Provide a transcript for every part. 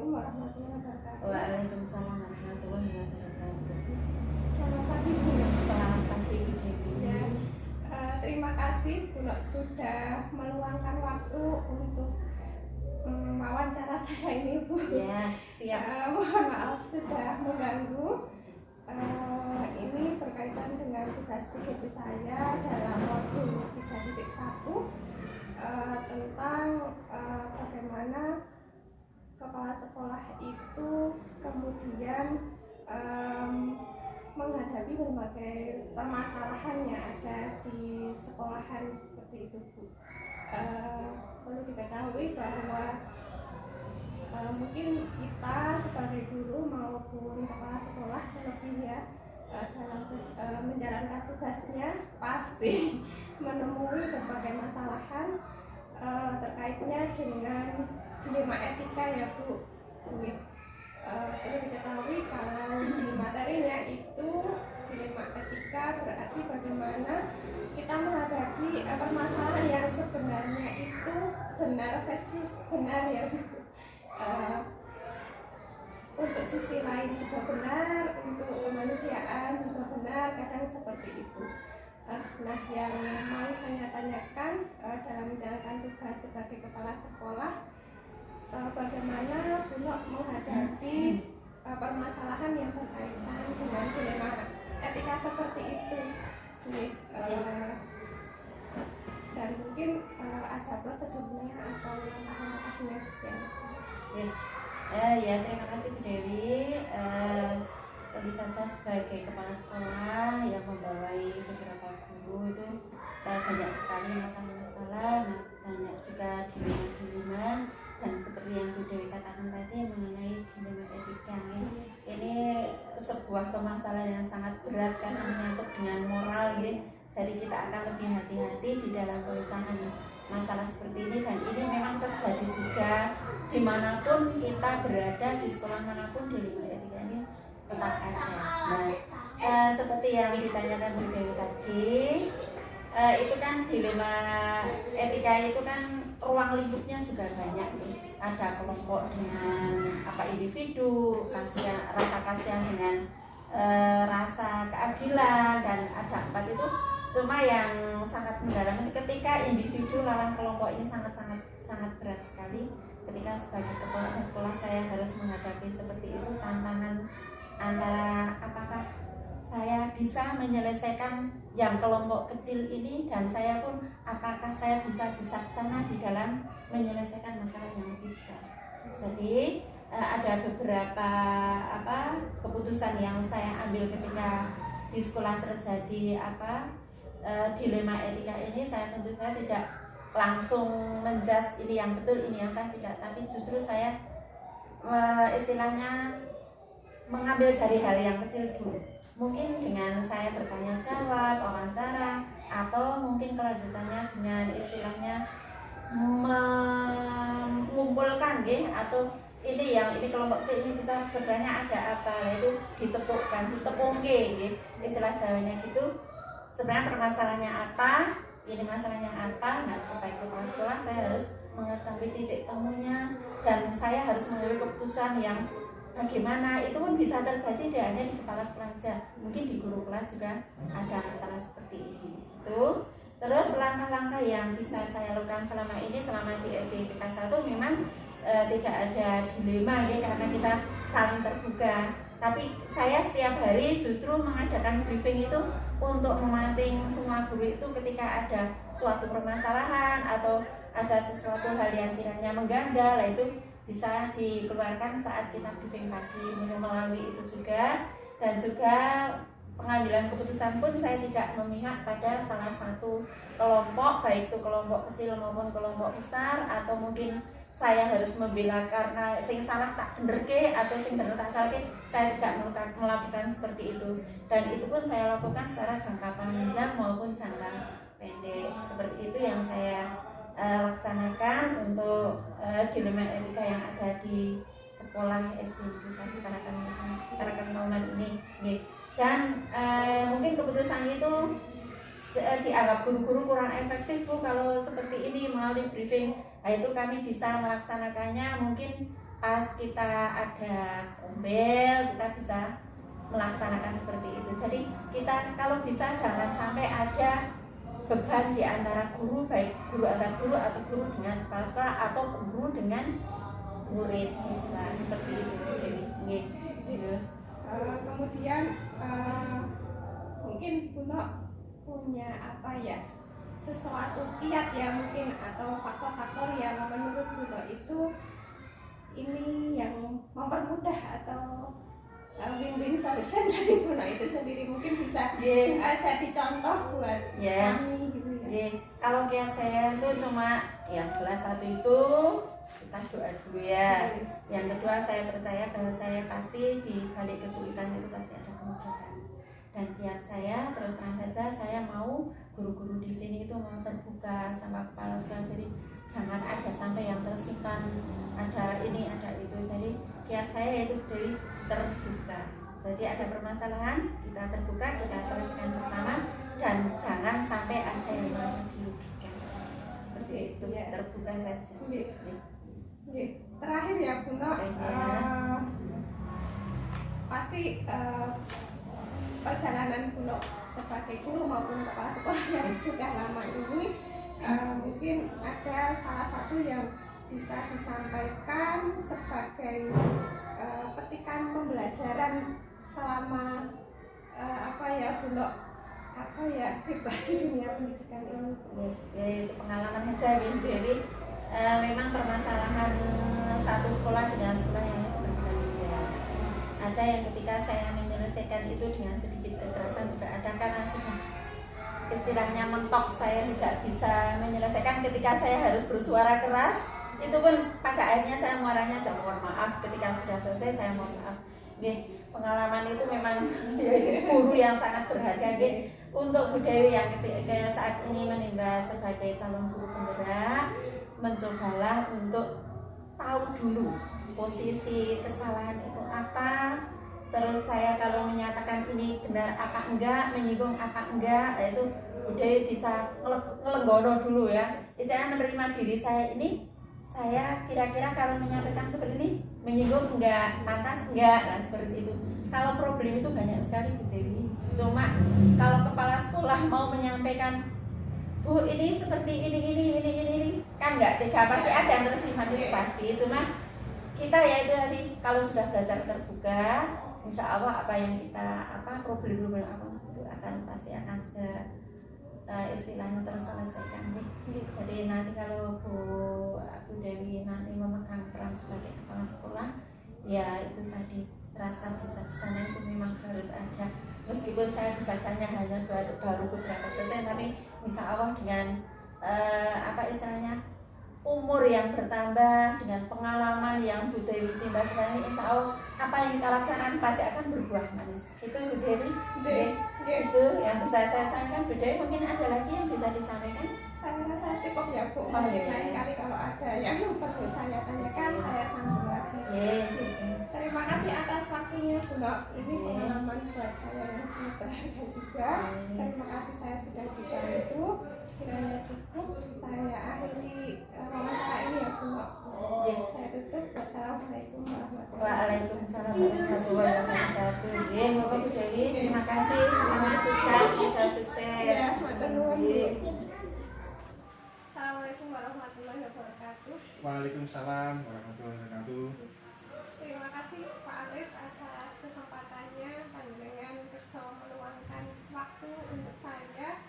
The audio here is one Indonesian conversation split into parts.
Assalamualaikum warahmatullahi wabarakatuh. Waalaikumsalam warahmatullahi wabarakatuh. Selamat pagi Bu. Selamat pagi Bu Dewi. Ya, terima kasih Bu Nok sudah meluangkan waktu untuk wawancara saya ini Bu. Ya, siap. Mohon maaf sudah mengganggu. Ini berkaitan dengan tugas CGP saya dalam modul 3.1 tentang bagaimana kepala sekolah itu kemudian menghadapi berbagai permasalahan yang ada di sekolahan seperti itu Bu. Perlu diketahui bahwa mungkin kita sebagai guru maupun kepala sekolah lebih ya dalam menjalankan tugasnya pasti menemui berbagai masalahan terkaitnya dengan dilema etika ya Bu. Perlu diketahui kalau di materinya itu dilema etika berarti bagaimana kita menghadapi permasalahan yang sebenarnya itu benar versus benar ya Bu. Untuk sisi lain juga benar, untuk kemanusiaan juga benar, kadang seperti itu. Nah, yang mau saya tanyakan dalam menjalankan tugas sebagai kepala sekolah, bagaimana Bu Nok menghadapi permasalahan yang berkaitan dengan dilema etika seperti itu. Dan mungkin ada prosedurnya atau langkah-langkahnya Ya, terima kasih Bu Dewi. Tentu saja sebagai kepala sekolah yang membawai beberapa guru itu banyak sekali masalah-masalah, banyak juga dilema-dilema, dan seperti yang Bu Dewi katakan tadi mengenai dilema etika ini sebuah permasalahan yang sangat berat karena menyangkut dengan moral ya. Jadi kita akan lebih hati-hati di dalam pemecahan masalah seperti ini, dan ini memang terjadi juga dimanapun kita berada, di sekolah manapun dilema etika ini tetap ada. Nah, seperti yang ditanyakan Bu Dewi tadi, itu kan dilema etika itu kan ruang lingkupnya juga banyak nih. Ada kelompok dengan individu, rasa kasihan dengan rasa keadilan, dan ada empat itu. Cuma yang sangat mendalam itu ketika individu lawan kelompok ini sangat berat sekali. Ketika sebagai kepala sekolah saya harus menghadapi seperti itu, tantangan antara apakah saya bisa menyelesaikan yang kelompok kecil ini, dan saya pun apakah saya bisa bijaksana di dalam menyelesaikan masalah yang lebih besar. Jadi ada beberapa keputusan yang saya ambil ketika di sekolah terjadi dilema etika ini. Saya tentu saja tidak langsung menjudge ini yang betul, ini yang salah, tidak, tapi justru saya istilahnya mengambil dari hal yang kecil dulu. Mungkin dengan saya bertanya jawab, wawancara, atau mungkin kelanjutannya dengan istilahnya mengumpulkan atau ini kelompok C ini bisa sebenarnya ada apa, itu ditepungke istilah Jawanya gitu. Sebenarnya permasalahannya apa, ini masalahnya apa. Nah, sebagai kepala sekolah saya harus mengetahui titik temunya, dan saya harus mengambil keputusan yang bagaimana. Itu pun bisa terjadi tidak hanya di kepala sekolah saja, mungkin di guru kelas juga ada masalah seperti ini. Terus langkah-langkah yang bisa saya lakukan selama di SD PK 1 memang tidak ada dilema karena kita saling terbuka. Tapi saya setiap hari justru mengadakan briefing itu untuk memancing semua guru itu ketika ada suatu permasalahan atau ada sesuatu hal yang kiranya mengganjal, itu bisa dikeluarkan saat kita briefing pagi. Melalui itu juga, dan juga pengambilan keputusan pun saya tidak memihak pada salah satu kelompok, baik itu kelompok kecil maupun kelompok besar, atau mungkin saya harus membela karena sing salah tak bener atau sing bener tak salah saya tidak melakukan seperti itu. Dan itu pun saya lakukan secara jangka panjang maupun jangka pendek. Seperti itu yang saya laksanakan untuk dilema etika yang ada di sekolah SD Negeri 1 Tarakan Kauman ini. Dan mungkin keputusan itu dianggap guru-guru kurang efektif Bu kalau seperti ini melalui briefing. Nah, itu kami bisa melaksanakannya mungkin pas kita ada ombel kita bisa melaksanakan seperti itu. Jadi kita kalau bisa jangan sampai ada beban di antara guru, baik guru antar guru atau guru dengan kepala sekolah atau guru dengan murid siswa seperti itu. Jadi, kemudian mungkin Buno punya apa ya, sesuatu kiat ya mungkin atau faktor-faktor yang menurut Buno itu ini yang mempermudah atau win-win solution dari Buno itu sendiri, mungkin bisa jadi contoh buat kami gitu ya. Kalau kiat saya itu cuma yang jelas satu itu kita doa dulu ya. Yang kedua saya percaya bahwa saya pasti di balik kesulitan itu pasti ada kemudahan. Dan kiat saya terus terang saja saya mau guru-guru di sini itu mau terbuka sama kepala sekolah, jadi jangan ada sampai yang tersimpan ada ini ada itu. Jadi kiat saya itu dari terbuka. Jadi ada permasalahan kita terbuka, kita selesaikan bersama dan jangan sampai ada yang merasa dirugikan. Seperti itu ya. Terbuka saja. Terakhir ya Buno, pasti perjalanan Buno sebagai guru maupun kepala sekolah yang sudah lama ini mungkin ada salah satu yang bisa disampaikan sebagai petikan pembelajaran selama Buno pribadi dunia pendidikan ini. Itu pengalaman aja. Jadi memang permasalahan satu sekolah dengan sekolah yang berbeda. Ada yang ketika saya menyelesaikan itu dengan sedikit kekerasan juga ada, karena sudah istilahnya mentok saya tidak bisa menyelesaikan ketika saya harus bersuara keras. Itu pun pada akhirnya saya muaranya aja mohon maaf, ketika sudah selesai saya mohon maaf. Pengalaman itu memang guru yang sangat berharga untuk Bu Dewi yang ketika saat ini menimba sebagai calon guru penggerak. Mencobalah untuk tahu dulu posisi kesalahan itu apa, terus saya kalau menyatakan ini benar apa enggak, menyinggung apa enggak, itu Bu Dewi bisa ngelenggono dulu ya, istilahnya menerima diri saya ini, saya kira-kira kalau menyampaikan seperti ini menyinggung enggak, pantas enggak, nah seperti itu. Kalau problem itu banyak sekali Bu Dewi, cuma kalau kepala sekolah mau menyampaikan Bu ini seperti ini kan nggak tega, pasti ada yang tersimpan itu pasti. Cuma kita ya itu tadi kalau sudah belajar terbuka, insya Allah apa yang kita problem apa itu akan pasti akan segera istilahnya terselesaikan nih. Jadi nanti kalau Bu Dewi nanti memegang peran sebagai kepala sekolah, ya itu tadi rasa bijaksana itu memang harus ada. Meskipun saya bijaksananya hanya baru beberapa persen, tapi insya Allah dengan istilahnya umur yang bertambah, dengan pengalaman yang Bu Dewi timba sekarang ini, insya Allah apa yang kita laksanakan pasti akan berbuah manis. Itu Bu Dewi. Itu yang bisa saya sampaikan. Bu Dewi mungkin ada lagi yang bisa disampaikan? Saya rasa cukup ya Bu. Lain kali kalau ada yang perlu saya tanyakan, saya sambung lagi. Terima kasih atas waktunya Bu. Ini pengalaman buat saya yang sangat berharga juga. Terima kasih saya sudah dibantu. Kiranya cukup, saya akhiri wawancara ini ya Bu. Saya tutup. Wassalamualaikum warahmatullahi wabarakatuh. Waalaikumsalam warahmatullahi wabarakatuh. Moga Bu Dewi, terima kasih, semangat sukses, kita sukses. Assalamualaikum warahmatullahi wabarakatuh. Waalaikumsalam warahmatullahi wabarakatuh. Terima kasih Pak Alis atas kesempatannya, panjenengan bisa meluangkan waktu untuk saya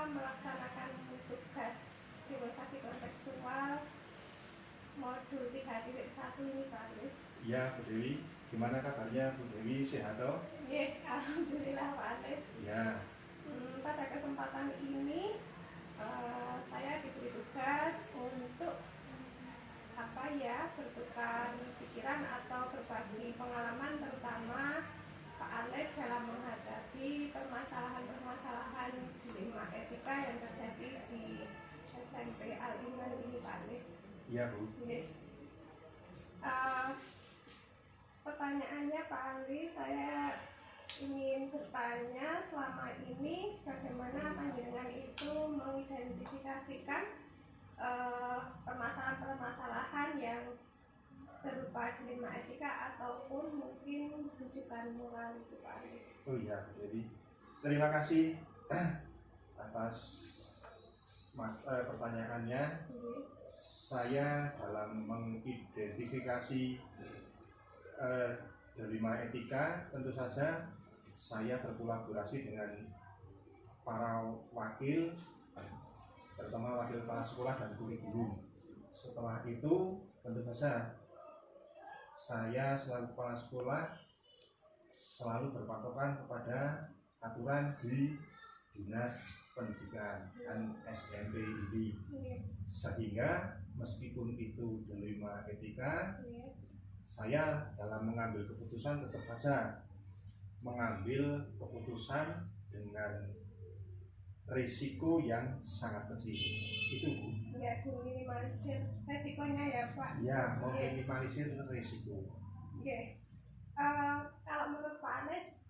melaksanakan tugas divulgasi kontekstual modul 3.1 ini Pak Alis. Iya Bu Dewi, gimana kabarnya Bu Dewi, sehat toh? Iya, alhamdulillah Pak Alis. Iya. Pada kesempatan ini saya diberi tugas untuk bertukar pikiran atau berbagi pengalaman, terutama Pak Alex dalam menghadapi permasalahan-permasalahan dilema etika yang terjadi di SMP Al-Iman ini Pak Alex. Iya Bu. Yes. Pertanyaannya Pak Ali, saya ingin bertanya selama ini bagaimana panjenengan itu mengidentifikasikan etika ataupun mungkin rujukan moral itu Pak Aris. Oh iya, jadi terima kasih atas pertanyaannya. Saya dalam mengidentifikasi delima etika, tentu saja saya berkolaborasi dengan para wakil, terutama wakil kepala sekolah dan kurikulum. Setelah itu, tentu saja saya selaku kepala sekolah selalu berpatokan kepada aturan di Dinas Pendidikan dan SMP ini, sehingga meskipun itu delima etika, saya dalam mengambil keputusan tetap saja mengambil keputusan dengan risiko yang sangat kecil. Itu Bu. Ya, minimalisir resikonya ya Pak. Ya, meminimalisir risiko. Oke. Kalau menurut Pak Aris,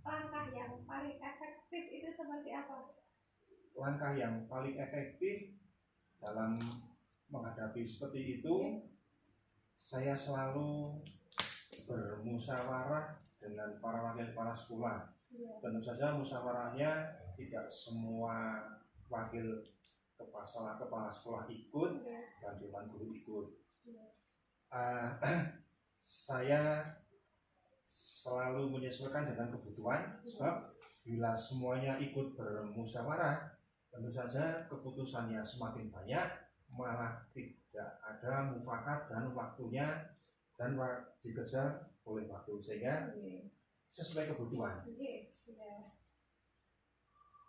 langkah yang paling efektif itu seperti apa? Langkah yang paling efektif dalam menghadapi seperti itu, saya selalu bermusyawarah dengan para wakil kepala sekolah. Tentu saja musyawarahnya tidak semua wakil kepala sekolah ikut dan dewan guru ikut. Saya selalu menyesuaikan dengan kebutuhan, sebab bila semuanya ikut bermusyawarah, tentu saja keputusannya semakin banyak, malah tidak ada mufakat dan waktunya dan dikejar oleh waktu, sehingga sesuai kebutuhan.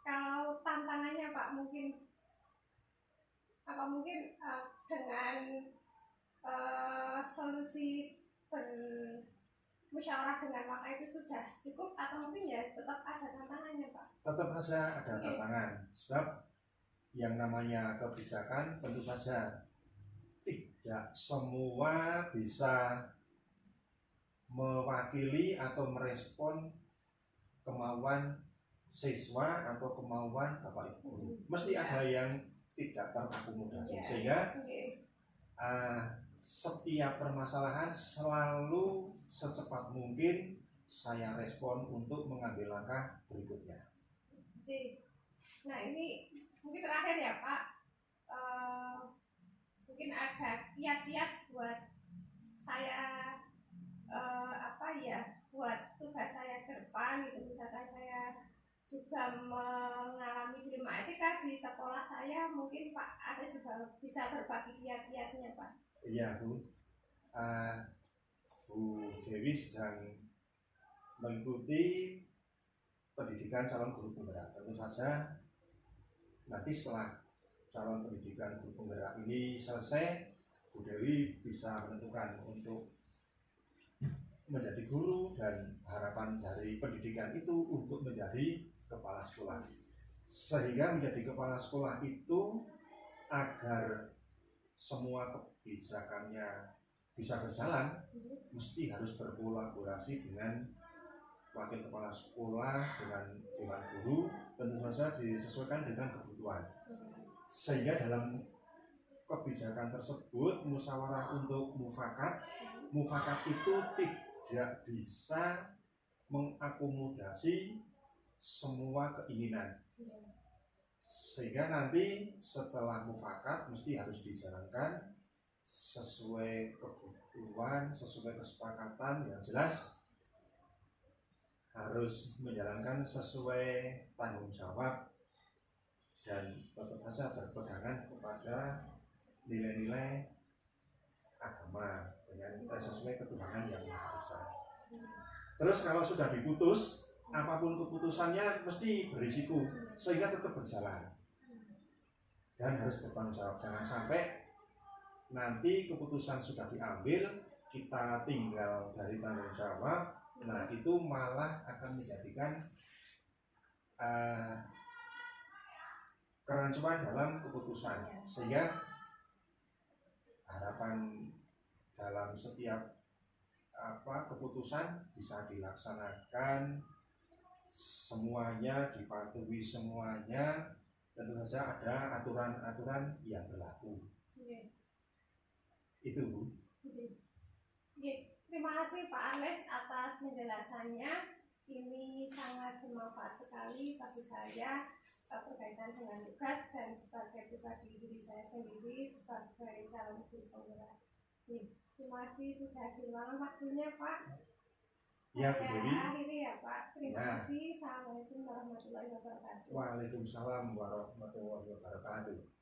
Kalau tantangannya Pak, mungkin dengan solusi musyawarah dengan masa itu sudah cukup, atau mungkin ya tetap ada tantangannya Pak? Tetap saja ada tantangan, sebab yang namanya kebijakan tentu saja tidak semua bisa mewakili atau merespon kemauan siswa atau kemauan bapak ibu guru. Mesti ada yang tidak terakomodasi, sehingga setiap permasalahan selalu secepat mungkin saya respon untuk mengambil langkah berikutnya. Nah, ini mungkin terakhir ya Pak, mungkin ada kiat-kiat buat saya buat tugas saya ke depan gitu. Misalkan saya juga mengalami dilema etika di sekolah saya, mungkin Pak Aris juga bisa berbagi kiat-kiatnya Pak. Iya Bu, Bu Dewi sedang mengikuti pendidikan calon guru penggerak. Tentu saja nanti setelah calon pendidikan guru penggerak ini selesai, Bu Dewi bisa menentukan untuk menjadi guru, dan harapan dari pendidikan itu untuk menjadi kepala sekolah. Sehingga menjadi kepala sekolah itu agar semua kebijakannya bisa berjalan, mesti harus berkolaborasi dengan wakil kepala sekolah, dengan dewan guru, tentu saja disesuaikan dengan kebutuhan. Sehingga dalam kebijakan tersebut musyawarah untuk mufakat itu tidak bisa mengakomodasi semua keinginan, sehingga nanti setelah mufakat mesti harus dijalankan sesuai kebutuhan, sesuai kesepakatan, yang jelas harus menjalankan sesuai tanggung jawab dan tentu saja berpegangan kepada nilai-nilai agama dengan sesuai ketuhanan yang Maha Esa. Terus kalau sudah diputus, apapun keputusannya mesti berisiko, sehingga tetap berjalan dan harus bertanggung jawab. Jangan sampai nanti keputusan sudah diambil, kita tinggal dari tanggung jawab, nah itu malah akan menjadikan kerancuan dalam keputusan, sehingga harapan dalam setiap keputusan bisa dilaksanakan semuanya, dipatuhi semuanya, tentu saja ada aturan-aturan yang berlaku. Itu Bu. Terima kasih Pak Anes atas penjelasannya. Ini sangat bermanfaat sekali bagi saya berkaitan dengan tugas dan sebagai pribadi diri saya sendiri sebagai calon guru penggerak. Terima kasih sudah diluangkan waktunya Pak. Ya, Bu Saya Dewi. akhiri ya Pak. Terima Ya. kasih. Assalamualaikum warahmatullahi wabarakatuh. Waalaikumsalam warahmatullahi wabarakatuh.